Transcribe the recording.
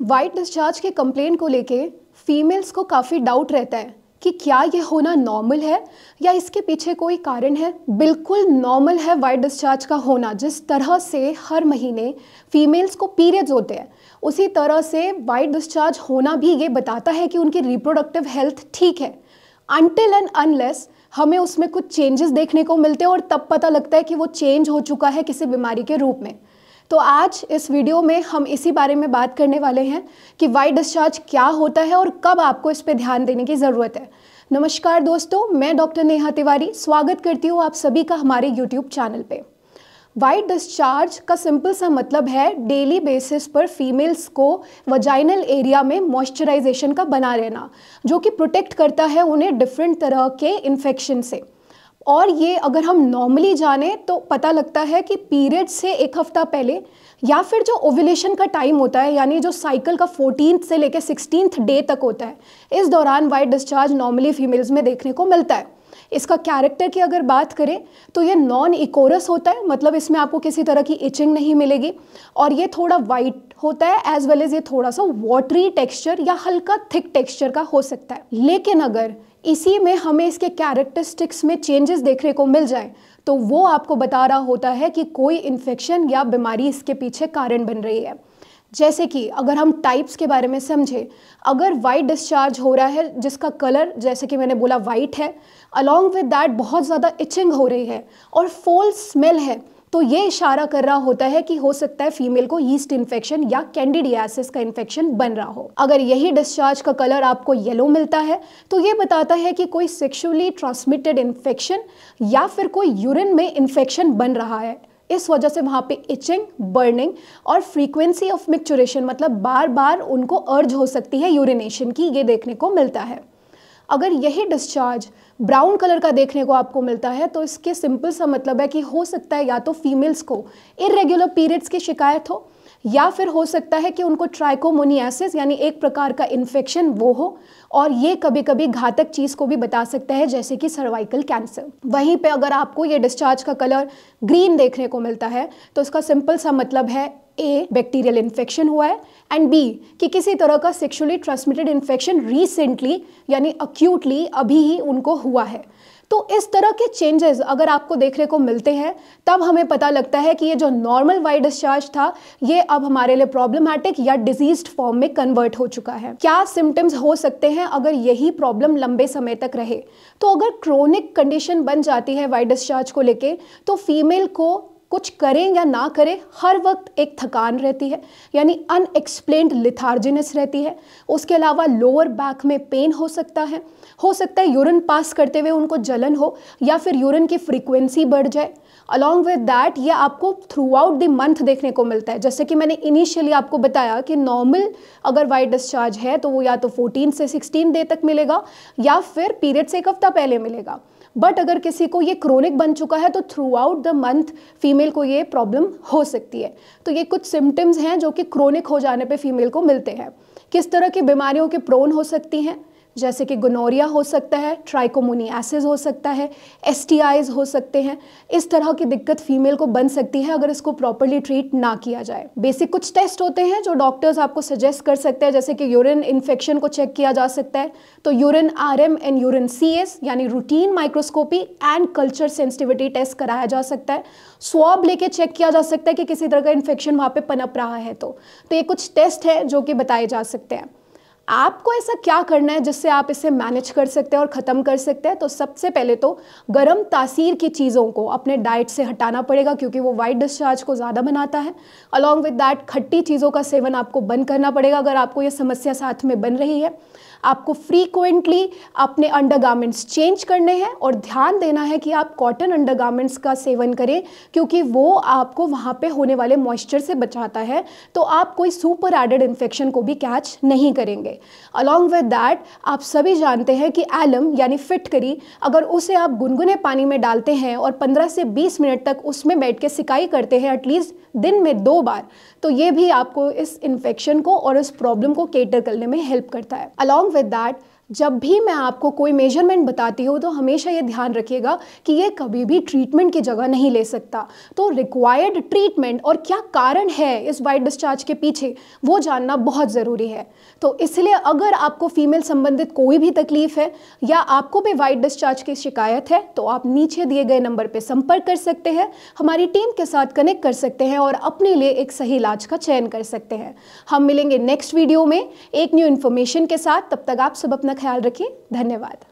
White discharge के complaint को लेके फीमेल्स को काफ़ी डाउट रहता है कि क्या ये होना नॉर्मल है या इसके पीछे कोई कारण है। बिल्कुल नॉर्मल है वाइट डिस्चार्ज का होना। जिस तरह से हर महीने फीमेल्स को पीरियड्स होते हैं, उसी तरह से वाइट डिस्चार्ज होना भी ये बताता है कि उनकी रिप्रोडक्टिव हेल्थ ठीक है, अनटिल एंड अनलेस हमें उसमें कुछ चेंजेस देखने को मिलते हैं और तब पता लगता है कि वो चेंज हो चुका है किसी बीमारी के रूप में। तो आज इस वीडियो में हम इसी बारे में बात करने वाले हैं कि वाइट डिस्चार्ज क्या होता है और कब आपको इस पे ध्यान देने की ज़रूरत है। नमस्कार दोस्तों, मैं डॉक्टर नेहा तिवारी स्वागत करती हूँ आप सभी का हमारे यूट्यूब चैनल पे। वाइट डिस्चार्ज का सिंपल सा मतलब है डेली बेसिस पर फीमेल्स को वजाइनल एरिया में मॉइस्चराइजेशन का बना रहना, जो कि प्रोटेक्ट करता है उन्हें डिफरेंट तरह के इन्फेक्शन से। और ये अगर हम नॉर्मली जाने तो पता लगता है कि पीरियड से एक हफ्ता पहले या फिर जो ओव्यूलेशन का टाइम होता है, यानी जो साइकिल का 14th से लेकर 16th डे तक होता है, इस दौरान वाइट डिस्चार्ज नॉर्मली फीमेल्स में देखने को मिलता है। इसका कैरेक्टर की अगर बात करें तो ये नॉन इकोरस होता है, मतलब इसमें आपको किसी तरह की इचिंग नहीं मिलेगी और ये थोड़ा वाइट होता है, एज वेल एज ये थोड़ा सा वाटरी टेक्सचर या हल्का थिक टेक्सचर का हो सकता है। लेकिन अगर इसी में हमें इसके कैरेक्टरिस्टिक्स में चेंजेस देखने को मिल जाए तो वो आपको बता रहा होता है कि कोई इन्फेक्शन या बीमारी इसके पीछे कारण बन रही है। जैसे कि अगर हम टाइप्स के बारे में समझें, अगर वाइट डिस्चार्ज हो रहा है जिसका कलर जैसे कि मैंने बोला वाइट है, अलॉन्ग विद दैट बहुत ज़्यादा इचिंग हो रही है और फोल स्मेल है, तो ये इशारा कर रहा होता है कि हो सकता है फीमेल को यीस्ट इन्फेक्शन या कैंडिडियासिस का इन्फेक्शन बन रहा हो। अगर यही डिस्चार्ज का कलर आपको येलो मिलता है तो ये बताता है कि कोई सेक्सुअली ट्रांसमिटेड इन्फेक्शन या फिर कोई यूरिन में इन्फेक्शन बन रहा है। इस वजह से वहाँ पे इचिंग, बर्निंग और फ्रीक्वेंसी ऑफ मिक्चुरेशन, मतलब बार बार उनको अर्ज हो सकती है यूरिनेशन की, ये देखने को मिलता है। अगर यही डिस्चार्ज ब्राउन कलर का देखने को आपको मिलता है तो इसके सिंपल सा मतलब है कि हो सकता है या तो फीमेल्स को इरेगुलर पीरियड्स की शिकायत हो या फिर हो सकता है कि उनको ट्राइकोमोनियासिस यानी एक प्रकार का इन्फेक्शन वो हो, और ये कभी कभी घातक चीज़ को भी बता सकता है जैसे कि सर्वाइकल कैंसर। वहीं पे अगर आपको ये डिस्चार्ज का कलर ग्रीन देखने को मिलता है तो इसका सिंपल सा मतलब है ए, बैक्टीरियल इन्फेक्शन हुआ है, एंड बी कि किसी तरह का सेक्सुअली ट्रांसमिटेड इन्फेक्शन रिसेंटली यानी अक्यूटली अभी ही उनको हुआ है। तो इस तरह के चेंजेस अगर आपको देखने को मिलते हैं तब हमें पता लगता है कि ये जो नॉर्मल वाइट डिस्चार्ज था ये अब हमारे लिए प्रॉब्लमैटिक या डिजीज्ड फॉर्म में कन्वर्ट हो चुका है। क्या सिम्टम्स हो सकते हैं अगर यही प्रॉब्लम लंबे समय तक रहे? तो अगर क्रोनिक कंडीशन बन जाती है वाइट डिस्चार्ज को लेके तो फीमेल को कुछ करें या ना करें हर वक्त एक थकान रहती है, यानी अनएक्सप्लेन्ड लिथार्जिनेस रहती है। उसके अलावा लोअर बैक में पेन हो सकता है यूरिन पास करते हुए उनको जलन हो या फिर यूरिन की फ्रीक्वेंसी बढ़ जाए। अलॉन्ग विद दैट ये आपको थ्रू आउट द मंथ देखने को मिलता है। जैसे कि मैंने इनिशियली आपको बताया कि नॉर्मल अगर वाइट डिस्चार्ज है तो वो या तो 14 से 16 डे तक मिलेगा या फिर पीरियड से एक हफ्ता पहले मिलेगा। बट अगर किसी को ये क्रोनिक बन चुका है तो through out the month female को ये प्रॉब्लम हो सकती है। तो ये कुछ सिम्टम्स हैं जो कि क्रोनिक हो जाने पे फीमेल को मिलते हैं। किस तरह की बीमारियों के प्रोन हो सकती हैं? जैसे कि गोनोरिया हो सकता है, ट्राइकोमोनियासिस हो सकता है, एसटीआईज हो सकते हैं। इस तरह की दिक्कत फीमेल को बन सकती है अगर इसको प्रॉपर्ली ट्रीट ना किया जाए। बेसिक कुछ टेस्ट होते हैं जो डॉक्टर्स आपको सजेस्ट कर सकते हैं, जैसे कि यूरिन इन्फेक्शन को चेक किया जा सकता है तो urine RM and urine CS यानी routine microscopy and culture sensitivity test कराया जा सकता है। स्वॉब लेके चेक किया जा सकता है कि किसी तरह का इन्फेक्शन वहाँ पे पनप रहा है तो ये कुछ टेस्ट है जो कि बताए जा सकते हैं। आपको ऐसा क्या करना है जिससे आप इसे मैनेज कर सकते हैं और ख़त्म कर सकते हैं? तो सबसे पहले तो गर्म तासीर की चीज़ों को अपने डाइट से हटाना पड़ेगा क्योंकि वो वाइट डिस्चार्ज को ज़्यादा बनाता है। अलॉन्ग विद दैट खट्टी चीज़ों का सेवन आपको बंद करना पड़ेगा अगर आपको ये समस्या साथ में बन रही है। आपको फ्रीक्वेंटली अपने अंडरगारमेंट्स चेंज करने हैं और ध्यान देना है कि आप कॉटन अंडरगारमेंट्स का सेवन करें क्योंकि वो आपको वहाँ पे होने वाले मॉइस्चर से बचाता है, तो आप कोई सुपर एडेड इन्फेक्शन को भी कैच नहीं करेंगे। अलॉन्ग विद दैट आप सभी जानते हैं कि एलम यानी फिटकरी, अगर उसे आप गुनगुने पानी में डालते हैं और 15 से 20 मिनट तक उसमें बैठ के सिकाई करते हैं एटलीस्ट दिन में 2 बार, तो ये भी आपको इस इन्फेक्शन को और इस प्रॉब्लम को केटर करने में हेल्प करता है। अलॉन्ग विद दैट जब भी मैं आपको कोई मेजरमेंट बताती हूँ तो हमेशा ये ध्यान रखिएगा कि ये कभी भी ट्रीटमेंट की जगह नहीं ले सकता। तो रिक्वायर्ड ट्रीटमेंट और क्या कारण है इस वाइट डिस्चार्ज के पीछे, वो जानना बहुत ज़रूरी है। तो इसलिए अगर आपको फीमेल संबंधित कोई भी तकलीफ है या आपको भी वाइट डिस्चार्ज की शिकायत है तो आप नीचे दिए गए नंबर पर संपर्क कर सकते हैं, हमारी टीम के साथ कनेक्ट कर सकते हैं और अपने लिए एक सही इलाज का चयन कर सकते हैं। हम मिलेंगे नेक्स्ट वीडियो में एक न्यू इन्फॉर्मेशन के साथ। तब तक आप सब अपना ख्याल रखिए। धन्यवाद।